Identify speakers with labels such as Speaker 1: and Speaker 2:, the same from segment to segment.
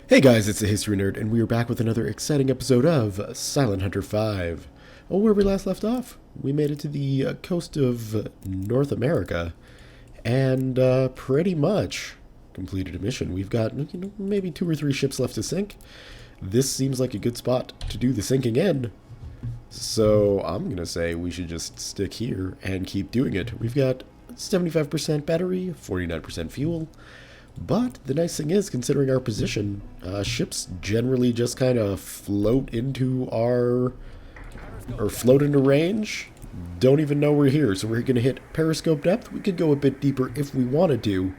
Speaker 1: Hey guys, it's the History Nerd, and we are back with another exciting episode of Silent Hunter 5. Oh, where we last left off, we made it to the coast of North America, and pretty much completed a mission. We've got, maybe 2 or 3 ships left to sink. This seems like a good spot to do the sinking in. So I'm going to say we should just stick here and keep doing it. We've got 75% battery, 49% fuel. But the nice thing is, considering our position, ships generally just kind of float into float into range. Don't even know we're here, so we're going to hit periscope depth. We could go a bit deeper if we wanted to,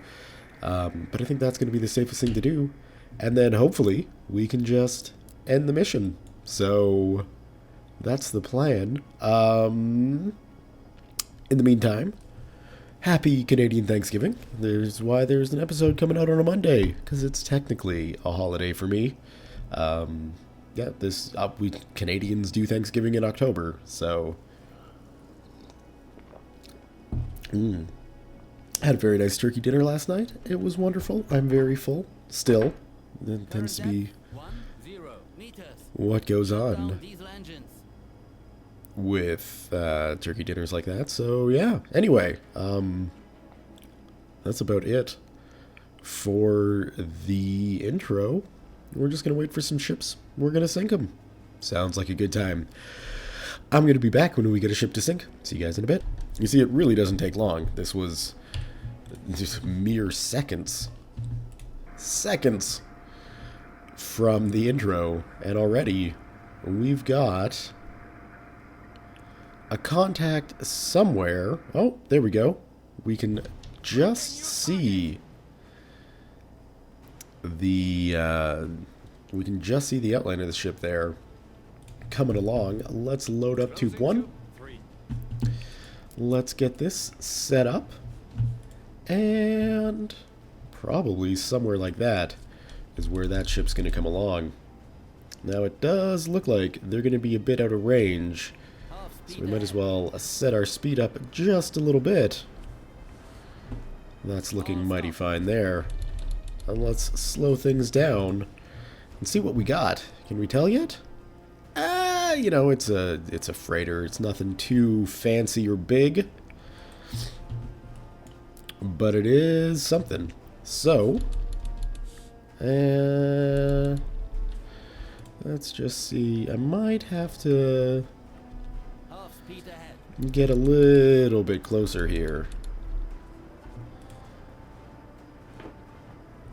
Speaker 1: but I think that's going to be the safest thing to do. And then hopefully we can just end the mission. So that's the plan. In the meantime, happy Canadian Thanksgiving. There's why there's an episode coming out on a Monday, because it's technically a holiday for me. Yeah, we Canadians do Thanksgiving in October, so had a very nice turkey dinner last night. It was wonderful. I'm very full still. That tends to be what goes on with turkey dinners like that. So yeah, anyway, that's about it for the intro. We're just gonna wait for some ships. We're gonna sink them. Sounds like a good time. I'm gonna be back when we get a ship to sink. See you guys in a bit. You see, it really doesn't take long. This was just mere seconds from the intro, and already we've got a contact somewhere. Oh, there we go. We can just see the outline of the ship there coming along. Let's load up Tube 1. Let's get this set up, and probably somewhere like that is where that ship's going to come along. Now it does look like they're going to be a bit out of range, so we might as well set our speed up just a little bit. That's looking mighty fine there. And let's slow things down and see what we got. Can we tell yet? It's a freighter. It's nothing too fancy or big, but it is something. So, let's just see. I might have to get a little bit closer here.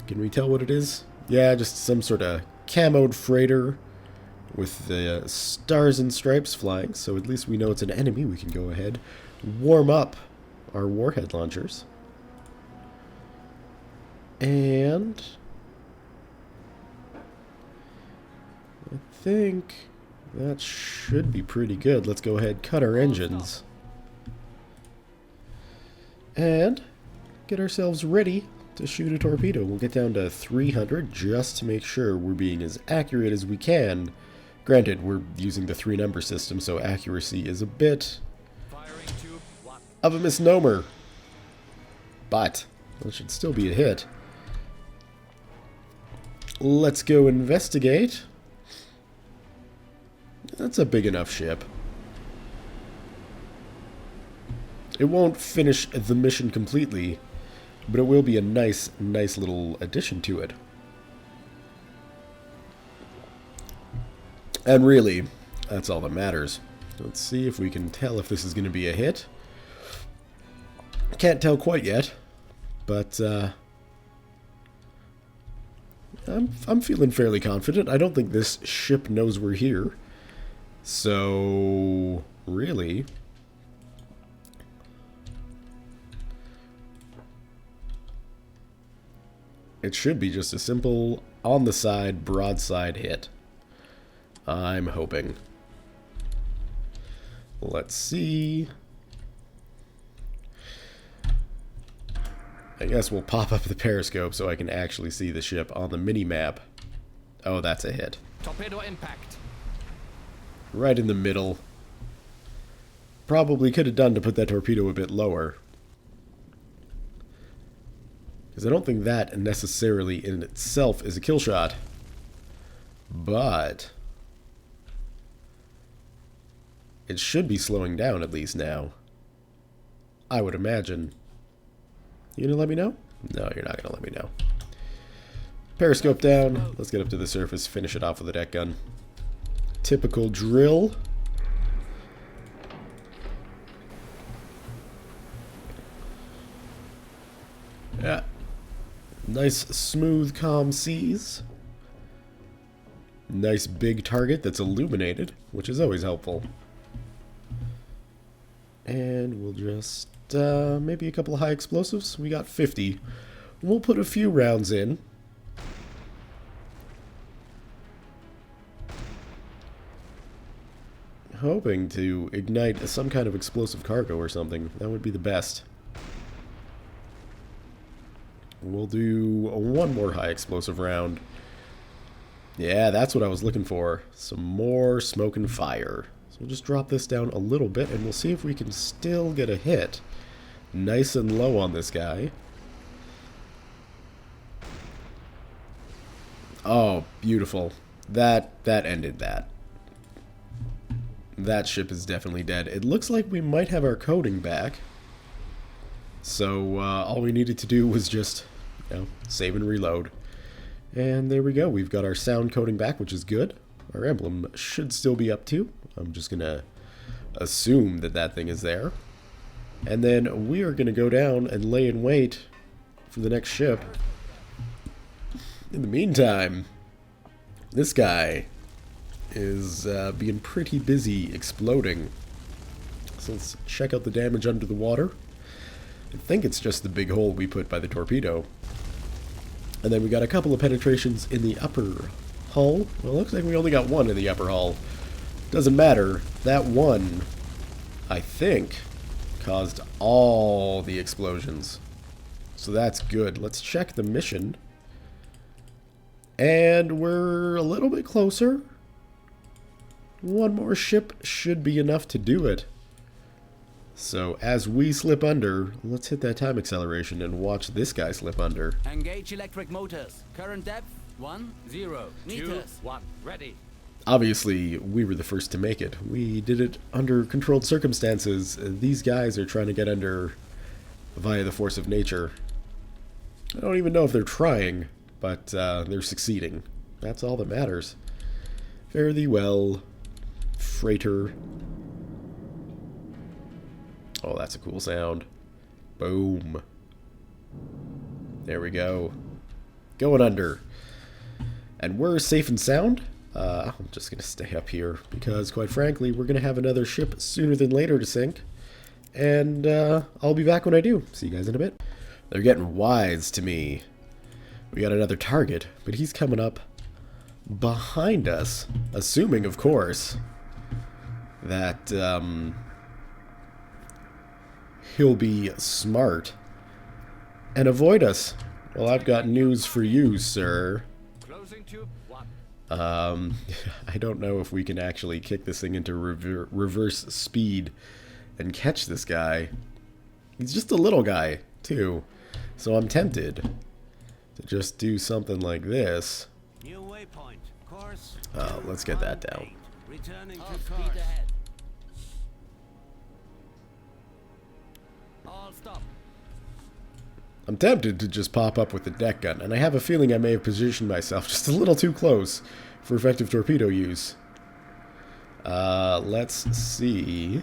Speaker 1: Can we tell what it is? Yeah, just some sort of camoed freighter with the stars and stripes flying, so at least we know it's an enemy. We can go ahead, warm up our warhead launchers. And I think that should be pretty good. Let's go ahead, cut our engines, and get ourselves ready to shoot a torpedo. We'll get down to 300 just to make sure we're being as accurate as we can. Granted, we're using the 3-number system, so accuracy is a bit of a misnomer, but it should still be a hit. Let's go investigate. That's a big enough ship. It won't finish the mission completely, but it will be a nice little addition to it. And really, that's all that matters. Let's see if we can tell if this is going to be a hit. Can't tell quite yet, but I'm feeling fairly confident. I don't think this ship knows we're here. So, really, it should be just a simple on-the-side, broadside hit. I'm hoping. Let's see. I guess we'll pop up the periscope so I can actually see the ship on the mini-map. Oh, that's a hit.
Speaker 2: Torpedo impact.
Speaker 1: Right in the middle. Probably could have done to put that torpedo a bit lower. Because I don't think that necessarily in itself is a kill shot. But it should be slowing down at least now. I would imagine. You gonna let me know? No, you're not gonna let me know. Periscope down. Let's get up to the surface, finish it off with a deck gun. Typical drill. Yeah. Nice, smooth, calm seas. Nice big target that's illuminated, which is always helpful. And we'll just, maybe a couple of high explosives. We got 50. We'll put a few rounds in. Hoping to ignite some kind of explosive cargo or something. That would be the best. We'll do one more high explosive round. Yeah, that's what I was looking for. Some more smoke and fire. So we'll just drop this down a little bit and we'll see if we can still get a hit. Nice and low on this guy. Oh, beautiful. That ended that. That ship is definitely dead. It looks like we might have our coding back. So all we needed to do was just, you know, save and reload. And there we go. We've got our sound coding back, which is good. Our emblem should still be up too. I'm just going to assume that that thing is there. And then we are going to go down and lay in wait for the next ship. In the meantime, this guy is being pretty busy exploding. So let's check out the damage under the water. I think it's just the big hole we put by the torpedo. And then we got a couple of penetrations in the upper hull. Well, it looks like we only got one in the upper hull. Doesn't matter. That one, I think, caused all the explosions. So that's good. Let's check the mission. And we're a little bit closer. One more ship should be enough to do it. So as we slip under, let's hit that time acceleration and watch this guy slip under.
Speaker 2: Engage electric motors. Current depth 10 meters.
Speaker 3: 1 ready.
Speaker 1: Obviously, we were the first to make it. We did it under controlled circumstances. These guys are trying to get under via the force of nature. I don't even know if they're trying, but they're succeeding. That's all that matters. Fare thee well, freighter. Oh, that's a cool sound. Boom. There we go. Going under. And we're safe and sound. I'm just going to stay up here because, quite frankly, we're going to have another ship sooner than later to sink. And I'll be back when I do. See you guys in a bit. They're getting wise to me. We got another target, but he's coming up behind us. Assuming, of course, that he'll be smart and avoid us. Well, I've got news for you, sir.
Speaker 3: Closing tube 1.
Speaker 1: I don't know if we can actually kick this thing into reverse speed and catch this guy. He's just a little guy, too. So I'm tempted to just do something like this.
Speaker 3: New waypoint. Course.
Speaker 1: Let's get that down.
Speaker 3: Returning to
Speaker 2: All speed
Speaker 3: course.
Speaker 2: ahead. All stop.
Speaker 1: I'm tempted to just pop up with the deck gun, and I have a feeling I may have positioned myself just a little too close for effective torpedo use. Let's see.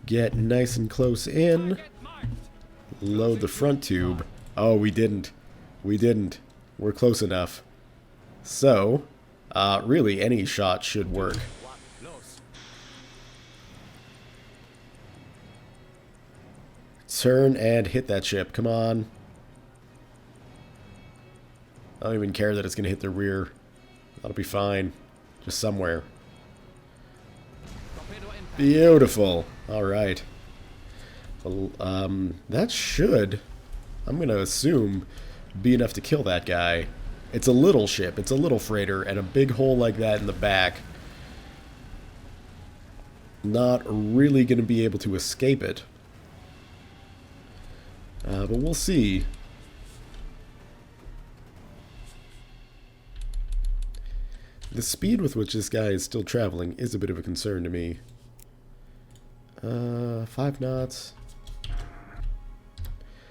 Speaker 1: Get nice and close in. Load the front tube. Oh, we didn't. We didn't. We're close enough. So, really, any shot should work.
Speaker 3: Close.
Speaker 1: Turn and hit that ship. Come on. I don't even care that it's going to hit the rear. That'll be fine. Just somewhere.
Speaker 3: Torpedo impact.
Speaker 1: Beautiful. All right. Well, that should, I'm going to assume, be enough to kill that guy. It's a little ship. It's a little freighter, and a big hole like that in the back. Not really going to be able to escape it. But we'll see. The speed with which this guy is still traveling is a bit of a concern to me. 5 knots.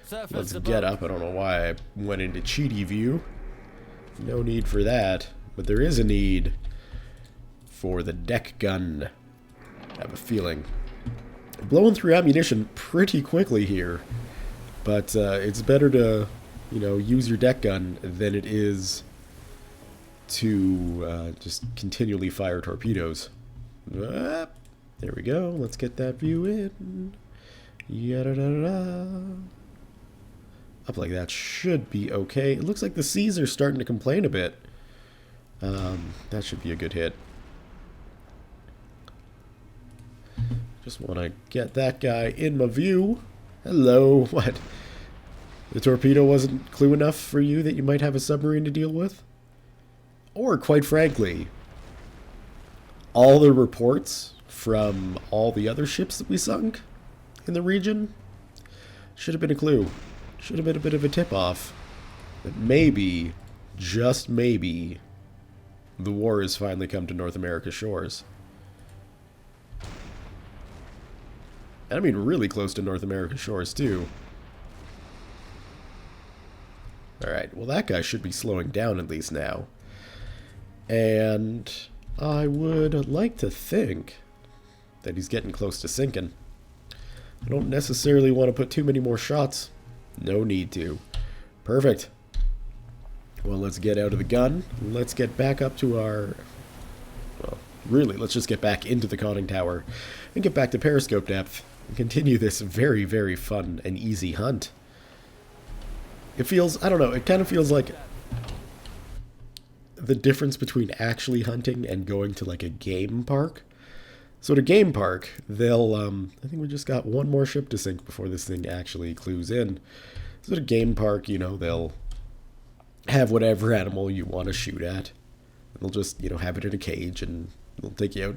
Speaker 2: Surface
Speaker 1: Let's
Speaker 2: the
Speaker 1: get
Speaker 2: boat.
Speaker 1: up. I don't know why I went into cheaty view. No need for that. But there is a need for the deck gun. I have a feeling. Blowing through ammunition pretty quickly here. But it's better to, you know, use your deck gun than it is to just continually fire torpedoes. There we go. Let's get that view in. Yada-da-da. Up like that should be okay. It looks like the seas are starting to complain a bit. That should be a good hit. Just want to get that guy in my view. Hello. What? The torpedo wasn't clue enough for you that you might have a submarine to deal with? Or, quite frankly, all the reports from all the other ships that we sunk in the region should have been a clue. Should have been a bit of a tip-off that maybe, just maybe, the war has finally come to North America's shores. And I mean really close to North America's shores, too. Alright, well that guy should be slowing down at least now. And I would like to think that he's getting close to sinking. I don't necessarily want to put too many more shots. No need to. Perfect. Well, let's get out of the gun. Let's get back up to our... Well, really, let's just get back into the conning tower and get back to periscope depth and continue this very, very fun and easy hunt. It feels... I don't know, it kind of feels like the difference between actually hunting and going to like a game park. So at a game park, they'll, I think we just got one more ship to sink before this thing actually clues in. So at a game park, you know, they'll have whatever animal you want to shoot at. They'll just, you know, have it in a cage and they'll take you out,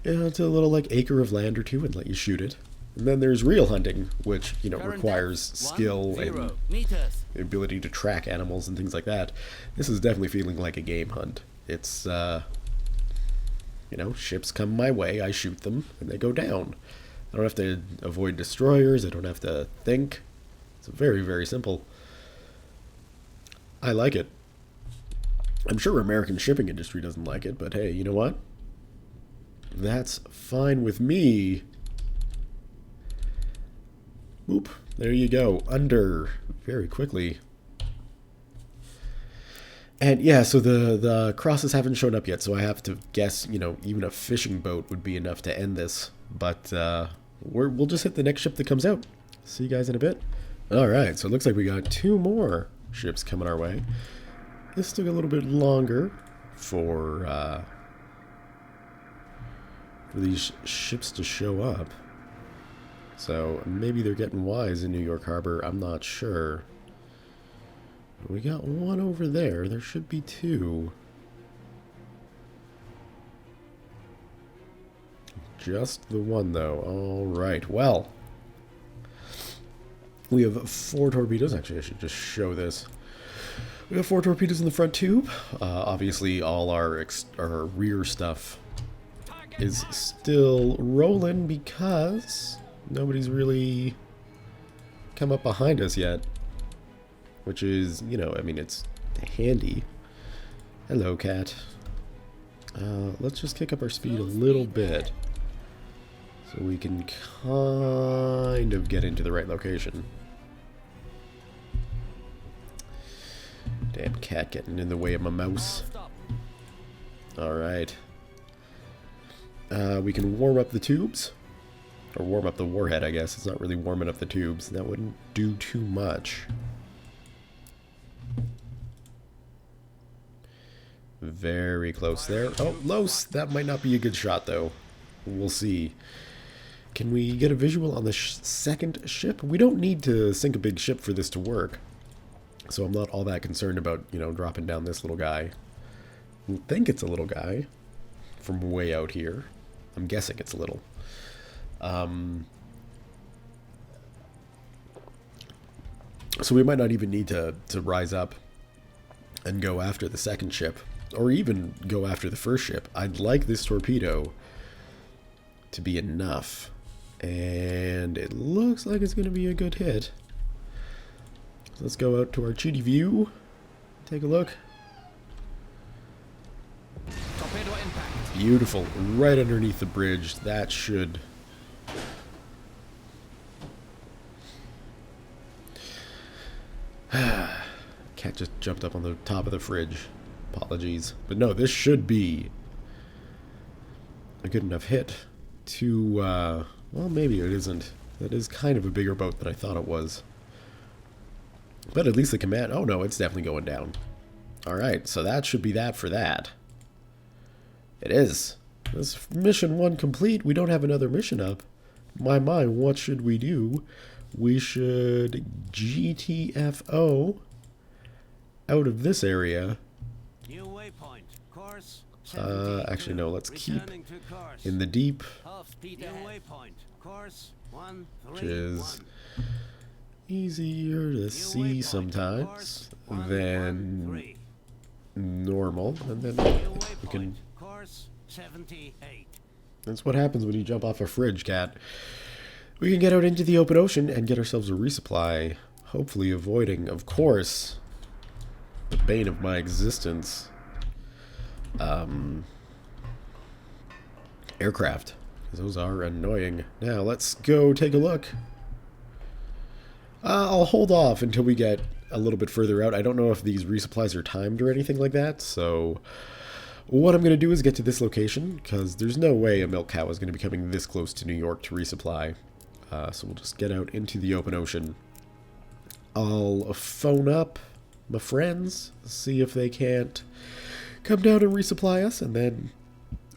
Speaker 1: you know, to a little like acre of land or two and let you shoot it. And then there's real hunting, which, you know,
Speaker 2: Current
Speaker 1: requires
Speaker 2: depth,
Speaker 1: skill
Speaker 2: 10
Speaker 1: and
Speaker 2: meters.
Speaker 1: the ability to track animals and things like that. This is definitely feeling like a game hunt. It's, you know, ships come my way, I shoot them, and they go down. I don't have to avoid destroyers, I don't have to think. It's very, very simple. I like it. I'm sure American shipping industry doesn't like it, but hey, you know what? That's fine with me. Boop. There you go. Under. Very quickly. And yeah, so the crosses haven't shown up yet, so I have to guess, you know, even a fishing boat would be enough to end this. But we'll just hit the next ship that comes out. See you guys in a bit. Alright, so it looks like we got 2 more ships coming our way. This took a little bit longer for these ships to show up. So maybe they're getting wise in New York Harbor, I'm not sure. We got one over there. There should be 2. Just the one, though. Alright, well. We have 4 torpedoes. Actually, I should just show this. We have 4 torpedoes in the front tube. Obviously, all our rear stuff is still rolling because nobody's really come up behind us yet. Which is, you know, I mean, it's handy. Hello, cat. Let's just kick up our speed a little bit. So we can kind of get into the right location. Damn cat getting in the way of my mouse. Alright. We can warm up the tubes. Or warm up the warhead, I guess. It's not really warming up the tubes. That wouldn't do too much. Very close there. Oh, Los! That might not be a good shot, though. We'll see. Can we get a visual on the second ship? We don't need to sink a big ship for this to work. So I'm not all that concerned about, you know, dropping down this little guy. I think it's a little guy from way out here. I'm guessing it's a little. So we might not even need to rise up and go after the second ship. or even go after the first ship. I'd like this torpedo to be enough. And it looks like it's going to be a good hit. So let's go out to our cheaty view. Take a look.
Speaker 2: Torpedo impact.
Speaker 1: Beautiful. Right underneath the bridge. That should... Cat just jumped up on the top of the fridge. Apologies. But no, this should be a good enough hit to, well, maybe it isn't. That is kind of a bigger boat than I thought it was. But at least the command... Oh, no, it's definitely going down. Alright, so that should be that for that. It is. This mission 1 complete. We don't have another mission up. My mind, what should we do? We should GTFO out of this area.
Speaker 3: New waypoint. Course.
Speaker 1: Actually, no, let's keep
Speaker 3: Returning to course.
Speaker 1: in the deep,
Speaker 2: Half speed
Speaker 3: New
Speaker 2: ahead.
Speaker 3: waypoint. Course.
Speaker 1: which is easier to see sometimes than normal. And then we can...
Speaker 3: Course 78.
Speaker 1: That's what happens when you jump off a fridge, Cat. We can get out into the open ocean and get ourselves a resupply, hopefully avoiding, of course, the bane of my existence, aircraft. Those are annoying. Now, let's go take a look. I'll hold off until we get a little bit further out. I don't know if these resupplies are timed or anything like that, so... What I'm going to do is get to this location, because there's no way a milk cow is going to be coming this close to New York to resupply. So we'll just get out into the open ocean. I'll phone up my friends, see if they can't come down and resupply us, and then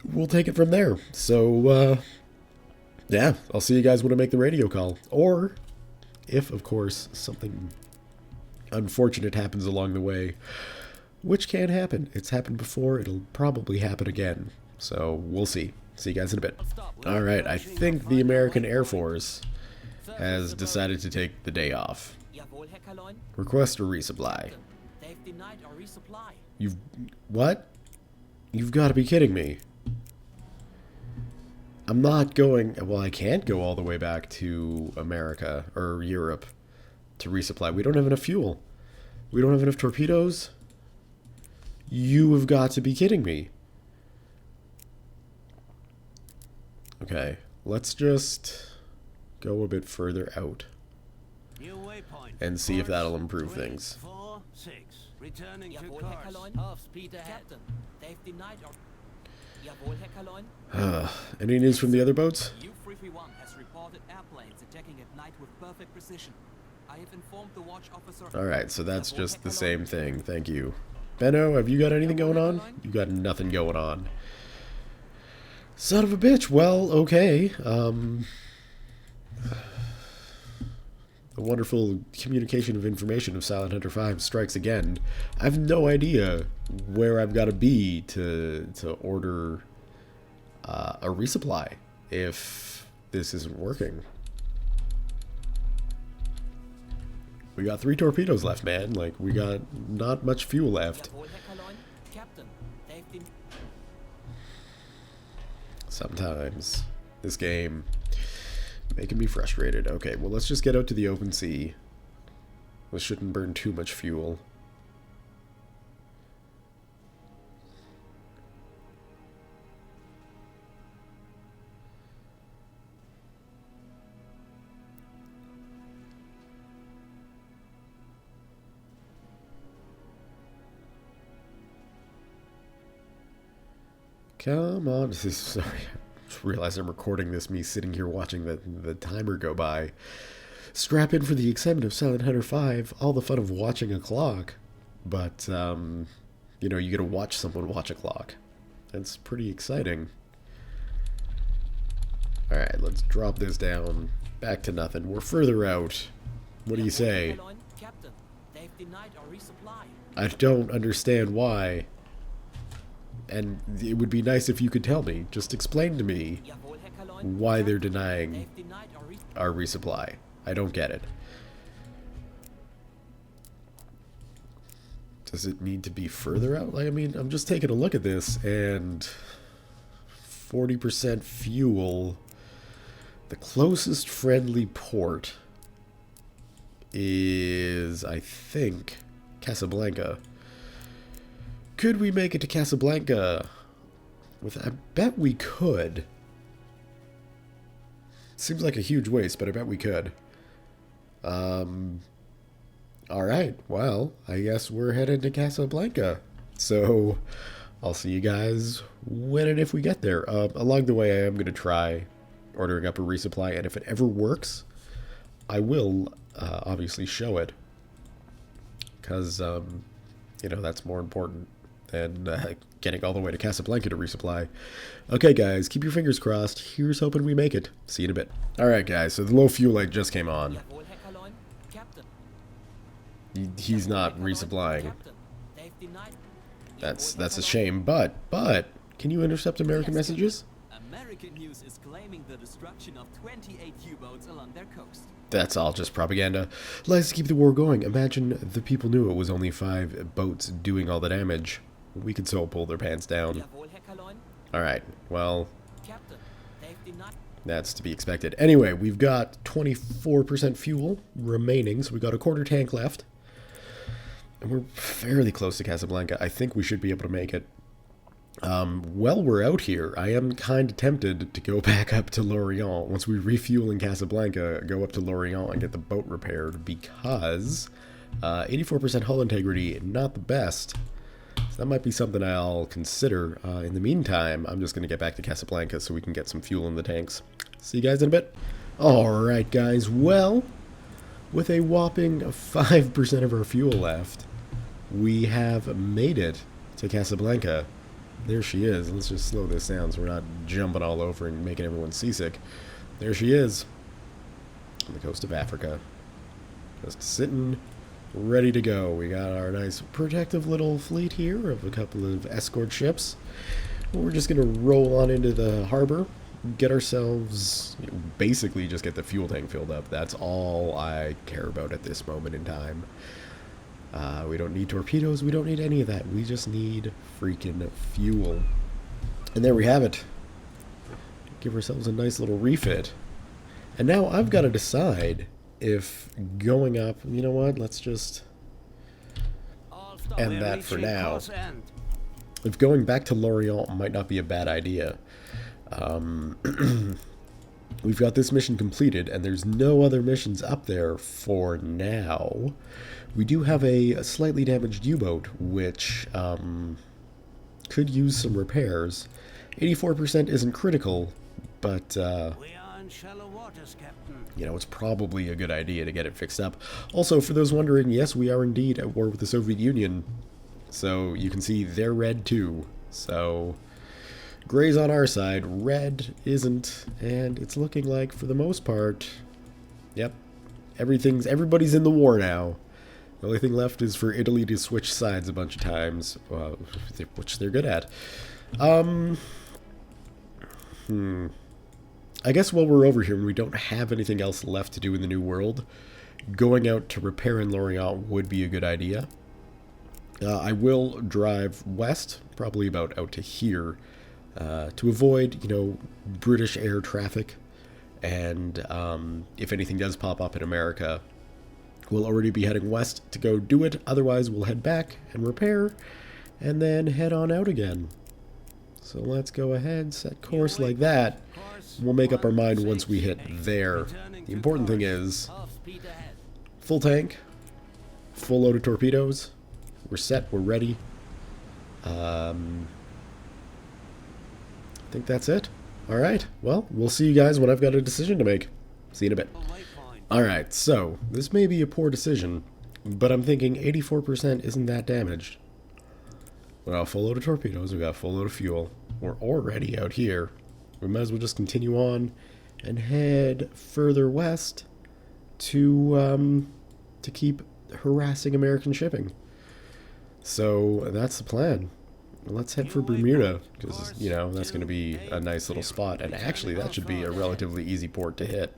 Speaker 1: we'll take it from there. So, yeah, I'll see you guys when I make the radio call. Or, if, of course, something unfortunate happens along the way, which can happen. It's happened before. It'll probably happen again. So we'll see. See you guys in a bit. Alright, I think the American Air Force has decided to take the day off.
Speaker 2: Jawohl, Herr Kaloin.
Speaker 1: Request a resupply.
Speaker 2: They've denied our resupply.
Speaker 1: You've... What? You've got to be kidding me. I'm not going... Well, I can't go all the way back to America, or Europe, to resupply. We don't have enough fuel. We don't have enough torpedoes. You have got to be kidding me. Okay, let's just go a bit further out and see if that'll improve things.
Speaker 3: 4-6. Returning to
Speaker 2: Jawohl, Herr
Speaker 3: course.
Speaker 2: Kaloin. Half speed ahead. Captain, they've denied our... Jawohl, Herr Kaloin.
Speaker 1: Any news from the other boats?
Speaker 2: U-331 has reported airplanes attacking at night with perfect precision. I have informed the watch officer...
Speaker 1: Alright, so that's just the same thing. Thank you. Benno, have you got anything going on? You got nothing going on. Son of a bitch. Well, okay. The wonderful communication of information of Silent Hunter 5 strikes again. I have no idea where I've got to be to order a resupply if this isn't working. We got 3 torpedoes left, man. Like, we got not much fuel left.
Speaker 2: Jawohl, Herr Kaloin. Captain, they've been...
Speaker 1: Sometimes this game making me frustrated. Okay, well, let's just get out to the open sea. We shouldn't burn too much fuel. Come on. This is... Sorry. I just realized I'm recording this, me sitting here watching the timer go by. Strap in for the excitement of Silent Hunter 5. All the fun of watching a clock. But, you know, you get to watch someone watch a clock. That's pretty exciting. Alright, let's drop this down. Back to nothing. We're further out. What do you say?
Speaker 2: Captain, they've denied our resupply.
Speaker 1: I don't understand why. And it would be nice if you could tell me. Just explain to me
Speaker 2: Jawohl, Herr Kaloin.
Speaker 1: why they're denying
Speaker 2: They've denied
Speaker 1: our resupply. I don't get it. Does it need to be further out? Like, I mean, I'm just taking a look at this, and 40% fuel. The closest friendly port is, I think, Casablanca. Could we make it to Casablanca? I bet we could. Seems like a huge waste, but I bet we could. Alright, well, I guess we're headed to Casablanca. So, I'll see you guys when and if we get there. Along the way, I am going to try ordering up a resupply, and if it ever works, I will obviously show it. Because, you know, that's more important than getting all the way to Casablanca to resupply. Okay, guys, keep your fingers crossed. Here's hoping we make it. See you in a bit. Alright, guys, so the low fuel light just came on. He's not resupplying. That's a shame, but can you intercept American messages?
Speaker 2: American news is claiming the destruction of 28 U-boats along their coast.
Speaker 1: That's all just propaganda. Let's keep the war going. Imagine the people knew it was only 5 boats doing all the damage. We could so pull their pants down. Alright, well, that's to be expected. Anyway, we've got 24% fuel remaining, so we've got a quarter tank left. And we're fairly close to Casablanca. I think we should be able to make it. While we're out here, I am kind of tempted to go back up to Lorient. Once we refuel in Casablanca, go up to Lorient and get the boat repaired, because 84% hull integrity, not the best. So that might be something I'll consider. In the meantime, I'm just going to get back to Casablanca so we can get some fuel in the tanks. See you guys in a bit. Alright guys, well, with a whopping 5% of our fuel left, we have made it to Casablanca. There she is. Let's just slow this down so we're not jumping all over and making everyone seasick. There she is, on the coast of Africa. Just sitting, ready to go. We got our nice protective little fleet here of a couple of escort ships. We're just going to roll on into the harbor, get ourselves, basically just get the fuel tank filled up. That's all I care about at this moment in time. We don't need torpedoes, we don't need any of that. We just need freaking fuel. And there we have it. Give ourselves a nice little refit. And now I've got to decide if going up, you know what, let's just end that for now. If going back to Lorient might not be a bad idea. We've got this mission completed, and there's no other missions up there for now. We do have a slightly damaged U-boat, which could use some repairs. 84% isn't critical, but
Speaker 3: We are in shallow waters, Captain.
Speaker 1: you know, it's probably a good idea to get it fixed up. Also, for those wondering, yes, we are indeed at war with the Soviet Union. So you can see they're red too. So gray's on our side, red isn't, and it's looking like, for the most part, yep, everybody's in the war now. The only thing left is for Italy to switch sides a bunch of times, which they're good at. I guess while we're over here and we don't have anything else left to do in the New World, going out to repair in Lorient would be a good idea. I will drive west, probably about out to here, to avoid, you know, British air traffic, and if anything does pop up in America, we'll already be heading west to go do it. Otherwise, we'll head back and repair, and then head on out again. So let's go ahead, set course like that. We'll make up our mind once we hit there. The important thing is, full tank, full load of torpedoes, we're set, we're ready. I think that's it. Alright, well, we'll see you guys when I've got a decision to make. See you in a bit. Alright, so, this may be a poor decision, but I'm thinking 84% isn't that damaged. We got a full load of torpedoes, we got a full load of fuel. We're already out here. We might as well just continue on and head further west to keep harassing American shipping. So, that's the plan. Let's head for Bermuda, because, you know, that's going to be a nice little spot. And actually, that should be a relatively easy port to hit.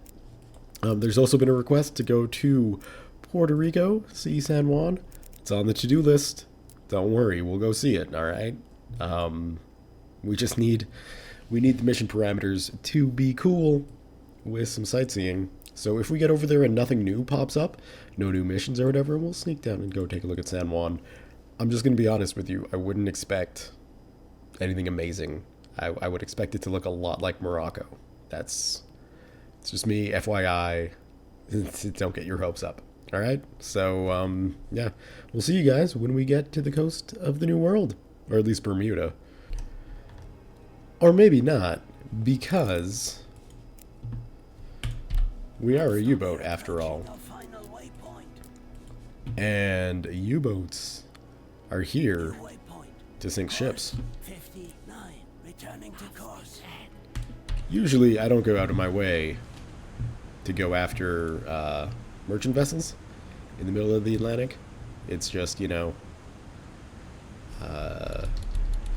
Speaker 1: There's also been a request to go to Puerto Rico, see San Juan. It's on the to-do list. Don't worry, we'll go see it, alright? We just need the mission parameters to be cool with some sightseeing. So if we get over there and nothing new pops up, no new missions or whatever, we'll sneak down and go take a look at San Juan. I'm just going to be honest with you, I wouldn't expect anything amazing. I would expect it to look a lot like Morocco. It's just me, FYI. Don't get your hopes up. Alright? So, yeah. We'll see you guys when we get to the coast of the New World. Or at least Bermuda. Or maybe not, because we are a U-boat after all. And U-boats are here to sink ships. Usually I don't go out of my way to go after merchant vessels in the middle of the Atlantic. It's just, you know,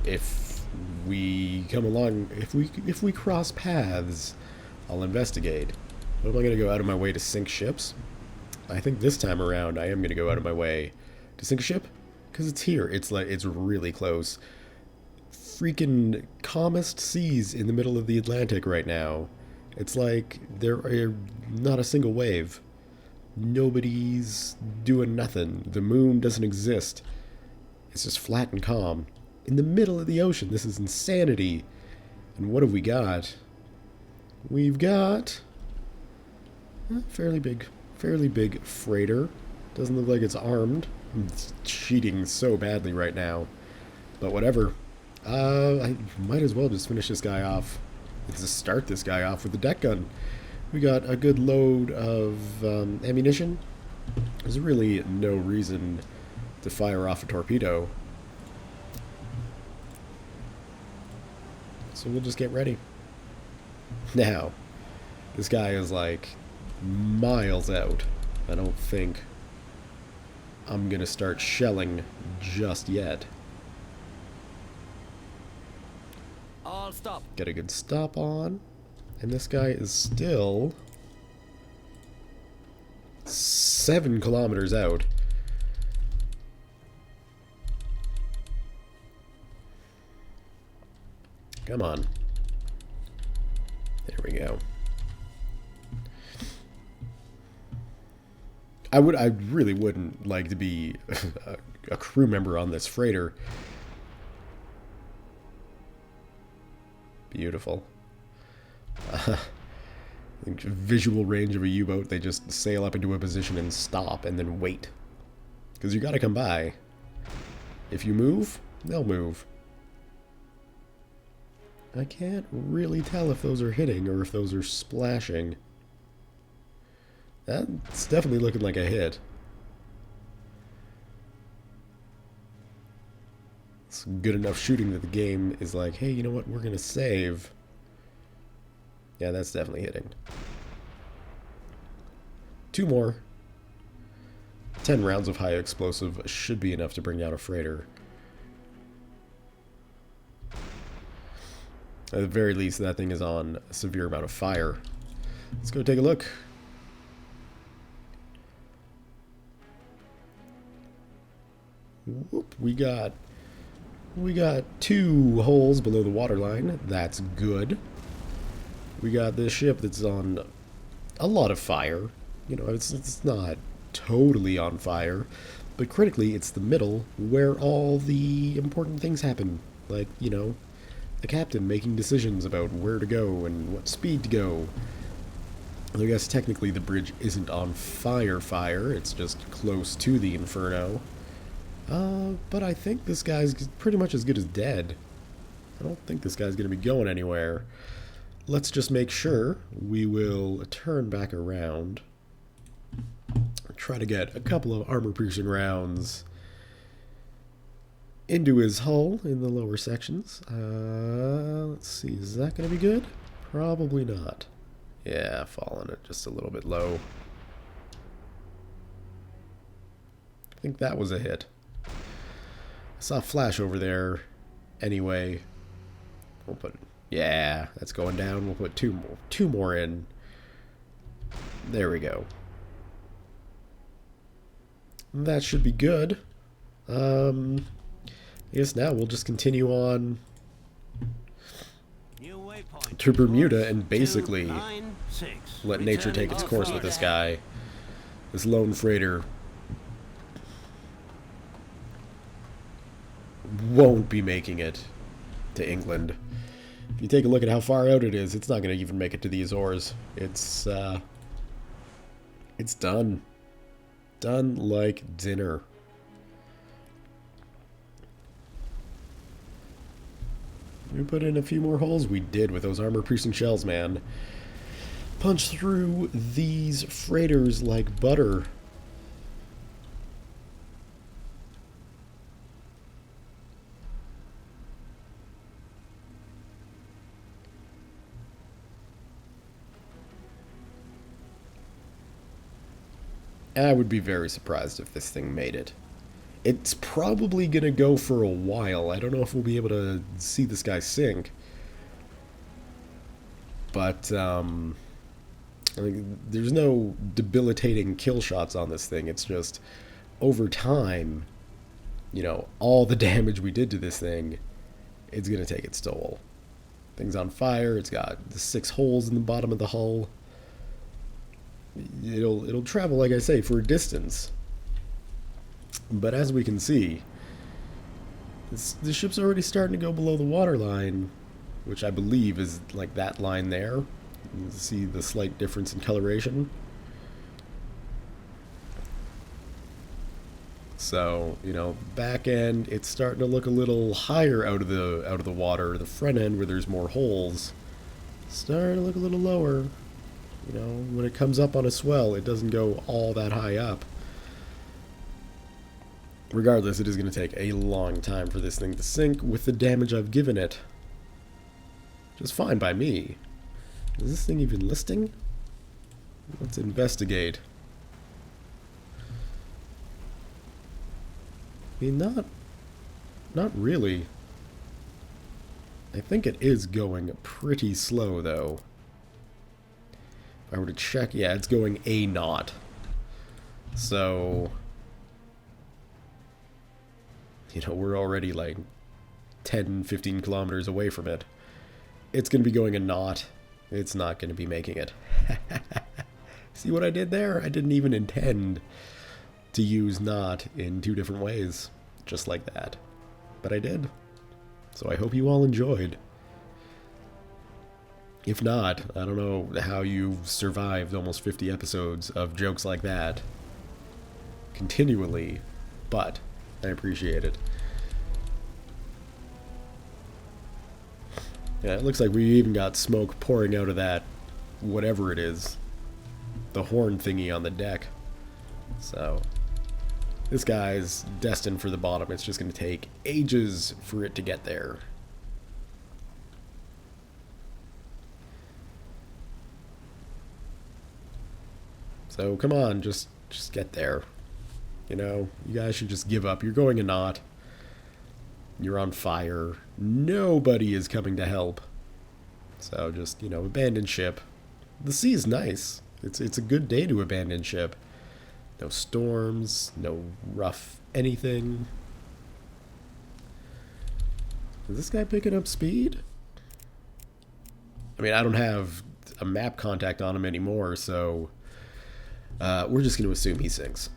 Speaker 1: if we come along, if we cross paths, I'll investigate. But am I going to go out of my way to sink ships? I think this time around I am going to go out of my way to sink a ship, because it's here. It's really close. Freaking calmest seas in the middle of the Atlantic right now. It's like there are not a single wave. Nobody's doing nothing. The moon doesn't exist. It's just flat and calm. In the middle of the ocean. This is insanity. And what have we got? We've got a fairly big freighter. Doesn't look like it's armed. It's cheating so badly right now. But whatever. I might as well just finish this guy off. Let's just start this guy off with the deck gun. We got a good load of ammunition. There's really no reason to fire off a torpedo. So we'll just get ready. Now, this guy is like miles out. I don't think I'm gonna start shelling just yet.
Speaker 2: All stop.
Speaker 1: Get a good stop on. And this guy is still 7 kilometers out. Come on. There we go. I really wouldn't like to be a crew member on this freighter. Beautiful. Visual range of a U-boat, they just sail up into a position and stop and then wait. Because you gotta come by. If you move, they'll move. I can't really tell if those are hitting or if those are splashing. That's definitely looking like a hit. It's good enough shooting that the game is like, hey, you know what, we're gonna save. Yeah, that's definitely hitting. 2 more. 10 rounds of high explosive should be enough to bring down a freighter. At the very least, that thing is on a severe amount of fire. Let's go take a look. Whoop, we got 2 holes below the waterline. That's good. We got this ship that's on a lot of fire. You know, it's not totally on fire, but critically, it's the middle where all the important things happen. Like, you know, the captain making decisions about where to go and what speed to go. I guess technically the bridge isn't on fire, it's just close to the inferno. But I think this guy's pretty much as good as dead. I don't think this guy's going to be going anywhere. Let's just make sure. We will turn back around. Try to get a couple of armor-piercing rounds into his hull in the lower sections. Let's see, is that going to be good? Probably not. Yeah, falling it just a little bit low. I think that was a hit. I saw a flash over there. Anyway, we'll put, yeah, that's going down. We'll put two more in. There we go. That should be good. I guess now we'll just continue on
Speaker 3: New waypoint.
Speaker 1: to Bermuda
Speaker 3: Course
Speaker 1: and basically
Speaker 3: 296.
Speaker 1: let nature take its course with this guy. This lone freighter won't be making it to England. If you take a look at how far out it is, it's not going to even make it to the Azores. It's done. Done like dinner. We put in a few more holes. We did with those armor-piercing shells, man. Punch through these freighters like butter. I would be very surprised if this thing made it. It's probably going to go for a while. I don't know if we'll be able to see this guy sink. But, I mean, there's no debilitating kill shots on this thing. It's just, over time, you know, all the damage we did to this thing, it's going to take its toll. Thing's on fire. It's got the 6 holes in the bottom of the hull. It'll travel, like I say, for a distance. But as we can see, the ship's already starting to go below the waterline, which I believe is like that line there. You see the slight difference in coloration. So, you know, back end, it's starting to look a little higher out of the water. The front end, where there's more holes, starting to look a little lower. You know, when it comes up on a swell, it doesn't go all that high up. Regardless, it is going to take a long time for this thing to sink with the damage I've given it. Just fine by me. Is this thing even listing? Let's investigate. I mean, not really. I think it is going pretty slow, though. If I were to check, yeah, it's going a knot. So, you know, we're already like 10, 15 kilometers away from it. It's going to be going a knot. It's not going to be making it. See what I did there? I didn't even intend to use knot in 2 different ways, just like that. But I did. So I hope you all enjoyed. If not, I don't know how you've survived almost 50 episodes of jokes like that continually, but I appreciate it. Yeah, it looks like we even got smoke pouring out of that, whatever it is, the horn thingy on the deck. So, this guy's destined for the bottom. It's just going to take ages for it to get there. So come on, just get there. You know, you guys should just give up. You're going a knot. You're on fire. Nobody is coming to help. So just, you know, abandon ship. The sea is nice. It's a good day to abandon ship. No storms, no rough anything. Is this guy picking up speed? I mean, I don't have a map contact on him anymore, so we're just going to assume he sinks.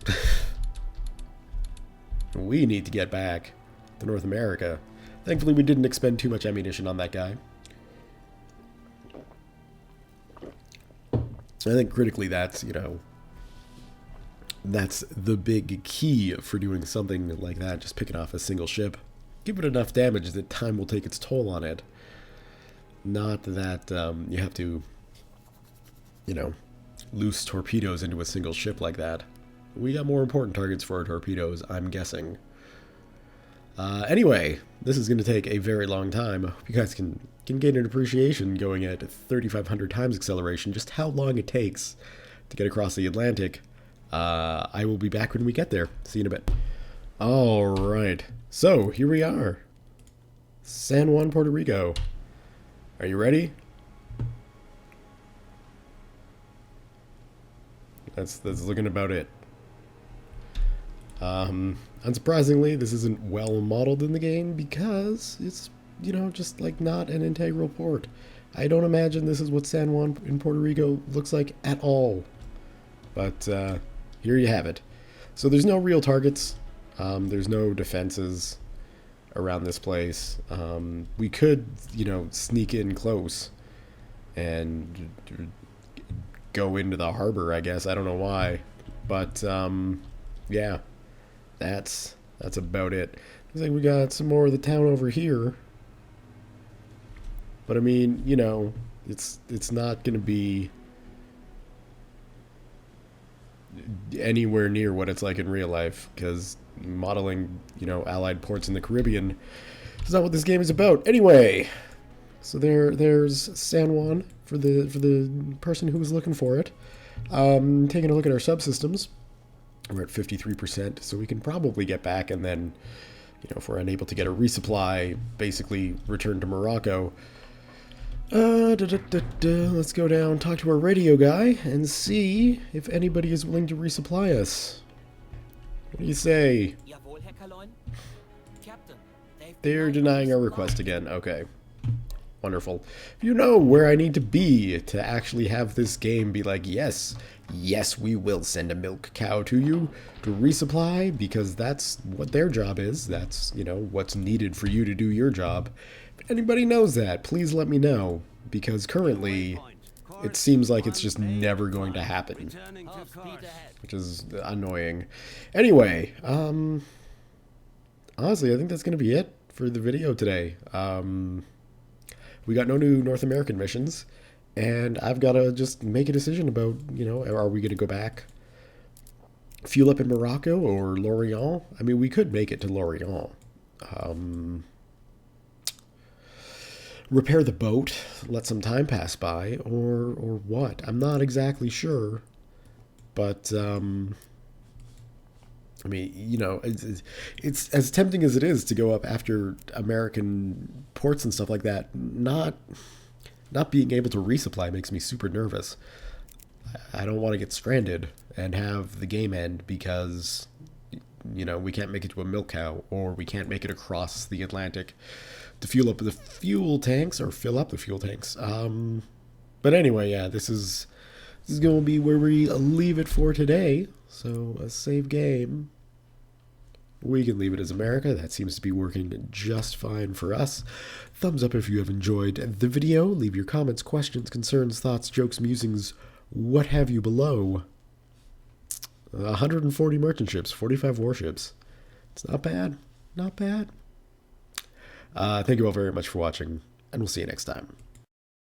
Speaker 1: We need to get back to North America. Thankfully, we didn't expend too much ammunition on that guy. I think critically that's, you know, that's the big key for doing something like that, just picking off a single ship. Give it enough damage that time will take its toll on it. Not that you have to, you know, loose torpedoes into a single ship like that. We got more important targets for our torpedoes, I'm guessing. Anyway, this is going to take a very long time. I hope you guys can gain an appreciation going at 3,500 times acceleration, just how long it takes to get across the Atlantic. I will be back when we get there. See you in a bit. Alright, so here we are. San Juan, Puerto Rico. Are you ready? That's looking about it. Unsurprisingly, this isn't well modeled in the game because it's, just like not an integral port. I don't imagine this is what San Juan in Puerto Rico looks like at all. But here you have it. So there's no real targets. There's no defenses around this place. We could, sneak in close and go into the harbor, I guess. I don't know why. But, yeah. That's about it. Looks like we got some more of the town over here. But I mean, it's not going to be anywhere near what it's like in real life, because modeling, allied ports in the Caribbean is not what this game is about. Anyway, so there's San Juan for the person who was looking for it. Taking a look at our subsystems. We're at 53%, so we can probably get back, and then, if we're unable to get a resupply, basically return to Morocco. Let's go down, talk to our radio guy, and see if anybody is willing to resupply us. What do you say?
Speaker 2: Jawohl, Herr Kaloin. Captain,
Speaker 1: They're denying our request again. Okay. Wonderful. If you know where I need to be to actually have this game be like, yes, we will send a milk cow to you to resupply, because that's what their job is. That's, what's needed for you to do your job. If anybody knows that, please let me know, because currently it seems like it's just never going to happen, which is annoying. Anyway, honestly, I think that's going to be it for the video today. We got no new North American missions, and I've got to just make a decision about, are we going to go back, fuel up in Morocco or Lorient? I mean, we could make it to Lorient. Repair the boat, let some time pass by, or what? I'm not exactly sure, but, I mean, it's as tempting as it is to go up after American ports and stuff like that. Not being able to resupply makes me super nervous. I don't want to get stranded and have the game end because, we can't make it to a milk cow, or we can't make it across the Atlantic to fuel up the fuel tanks or fill up the fuel tanks. But anyway, yeah, this is going to be where we leave it for today. So a save game. We can leave it as America. That seems to be working just fine for us. Thumbs up if you have enjoyed the video. Leave your comments, questions, concerns, thoughts, jokes, musings, what have you below. 140 merchant ships, 45 warships. It's not bad. Not bad. Thank you all very much for watching, and we'll see you next time.